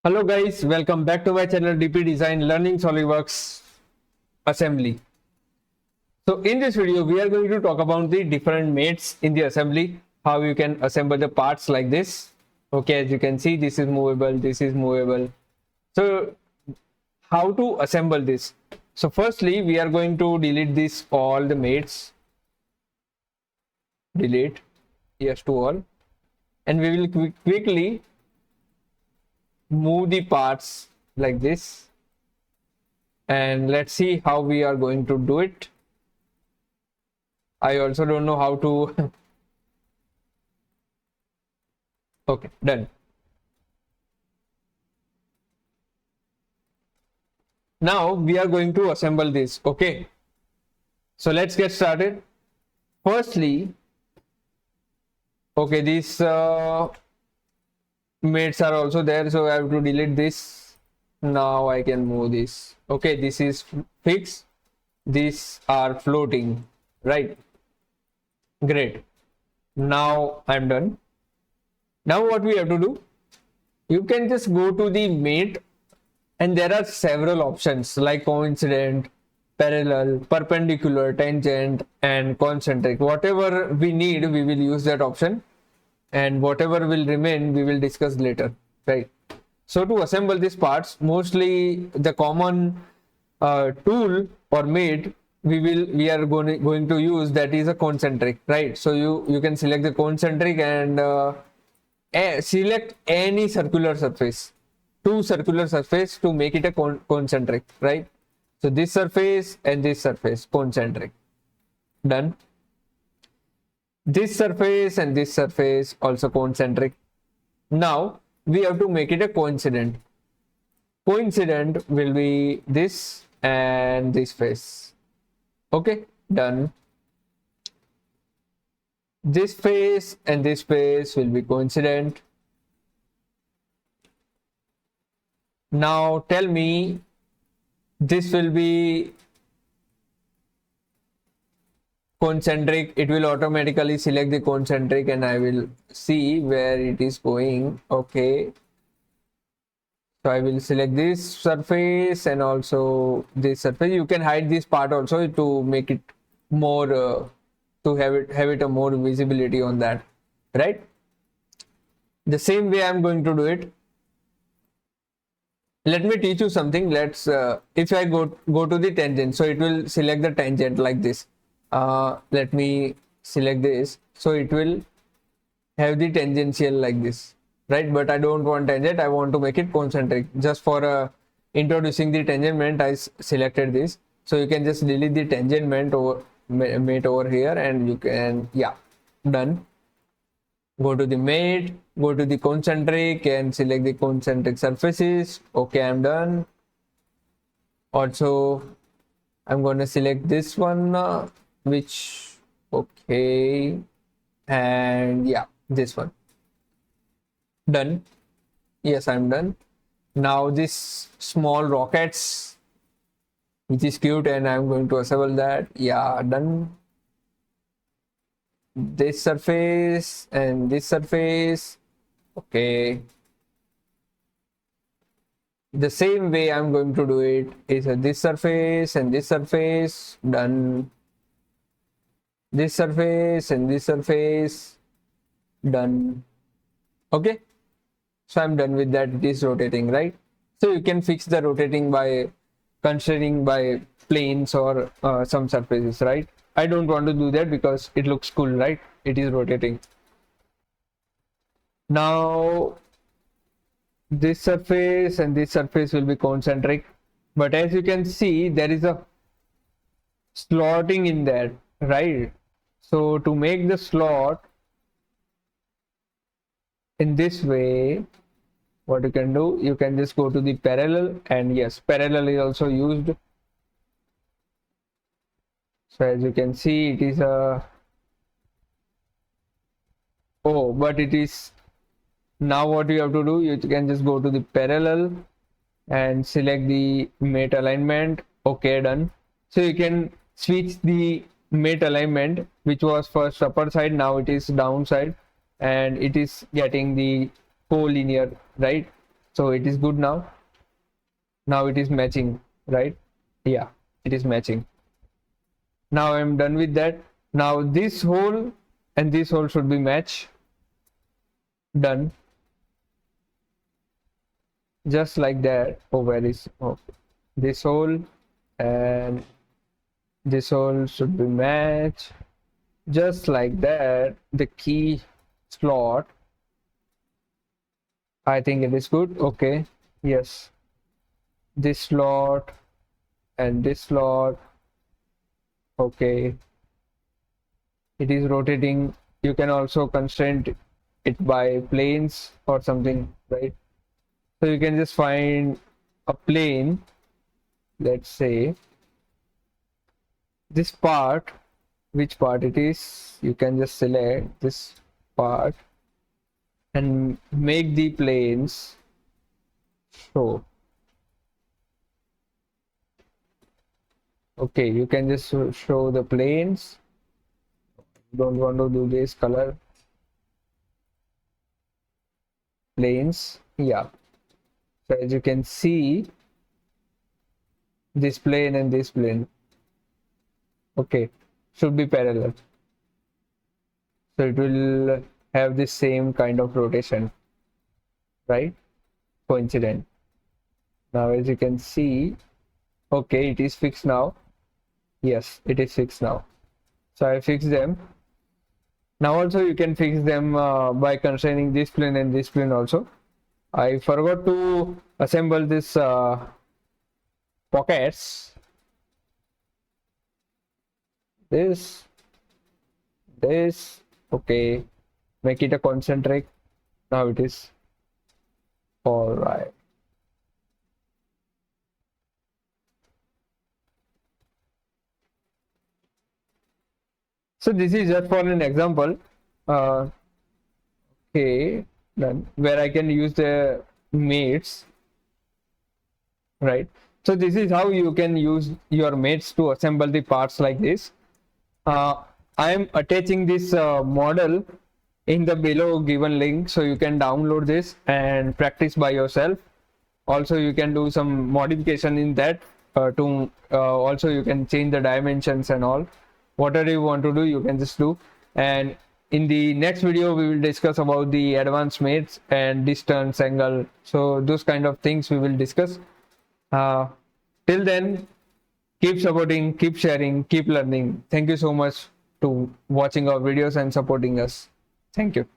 Hello guys, welcome back to my channel DP Design Learning Solidworks Assembly. So in this video, we are going to talk about the different mates in the assembly, how you can assemble the parts like this. Okay, as you can see, this is movable, this is movable. So how to assemble this? So firstly, we are going to delete this all the mates. Delete, yes to all. And we will quickly move the parts like this. And let's see how we are going to do it. I also don't know how to. Okay, done. Now we are going to assemble this. Okay, so let's get started. Firstly, okay, these mates are also there, so I have to delete this. Now I can move this. Okay, this is fixed, these are floating, right? Great. Now I'm done. Now what we have to do, you can just go to the mate and there are several options like coincident, parallel, perpendicular, tangent and concentric. Whatever we need, we will use that option, and whatever will remain, we will discuss later, right? So to assemble these parts, mostly the common tool or mate we are going to use, that is a concentric, right? So you can select the concentric and select any circular surface, two circular surface to make it a concentric, right? So this surface and this surface, concentric. Done. This surface and this surface also concentric. Now we have to make it a coincident. Coincident will be this and this face. Okay, done. This face and this face will be coincident. Now tell me, this will be concentric. It will automatically select the concentric and I will see where it is going. Okay, so I will select this surface and also this surface. You can hide this part also to make it more to have it a more visibility on that, right? The same way I'm going to do it. Let me teach you something. Let's if I go to the tangent, so it will select the tangent like this. Let me select this, so it will have the tangential like this, right? But I don't want tangent, I want to make it concentric. Just for introducing the tangent mate, I selected this. So you can just delete the tangent mate over here and you can, yeah, done. Go to the mate, go to the concentric and select the concentric surfaces. Okay, I'm done. Also, I'm going to select this one, okay, and yeah, this one. Done. Yes, I'm done. Now this small rockets, which is cute, and I'm going to assemble that. Yeah, done. This surface and this surface. Okay, the same way I'm going to do it is this surface and this surface. Done. This surface and this surface. Done. Okay, so I'm done with that. It is rotating, right? So you can fix the rotating by considering by planes or some surfaces, right? I don't want to do that because it looks cool, right? It is rotating. Now this surface and this surface will be concentric, but as you can see, there is a slotting in there, right? So to make the slot in this way, what you can do, you can just go to the parallel, and yes, parallel is also used. So as you can see, it is a but it is, now what you have to do, you can just go to the parallel and select the mate alignment. Okay, done. So you can switch the mate alignment, which was first upper side, now it is downside, and it is getting the co-linear, right? So it is good now. Now it is matching, right? Yeah, it is matching. Now I'm done with that. Now this hole and this hole should be matched. Done. Just like that. Oh, where is this hole and this hole should be matched. Just like that. The key slot. I think it is good. Okay. Yes. This slot and this slot. Okay. It is rotating. You can also constrain it by planes or something, right? So you can just find a plane. Let's say this part, which part it is, you can just select this part and make the planes show. Okay, you can just show the planes. Don't want to do this color. Planes, yeah. So as you can see, this plane and this plane, okay, should be parallel. So it will have the same kind of rotation, right? Coincident. Now as you can see, okay, it is fixed now. Yes, it is fixed now. So I fixed them. Now also you can fix them by constraining this plane and this plane also. I forgot to assemble this pockets. This, okay, make it a concentric. Now it is all right. So this is just for an example. Okay, done. Where I can use the mates, right? So this is how you can use your mates to assemble the parts like this. I am attaching this model in the below given link, so you can download this and practice by yourself. Also, you can do some modification in that also you can change the dimensions and all. Whatever you want to do, you can just do. And in the next video, we will discuss about the advanced mates and distance, angle. So those kind of things we will discuss. Till then, keep supporting, keep sharing, keep learning. Thank you so much to watching our videos and supporting us. Thank you.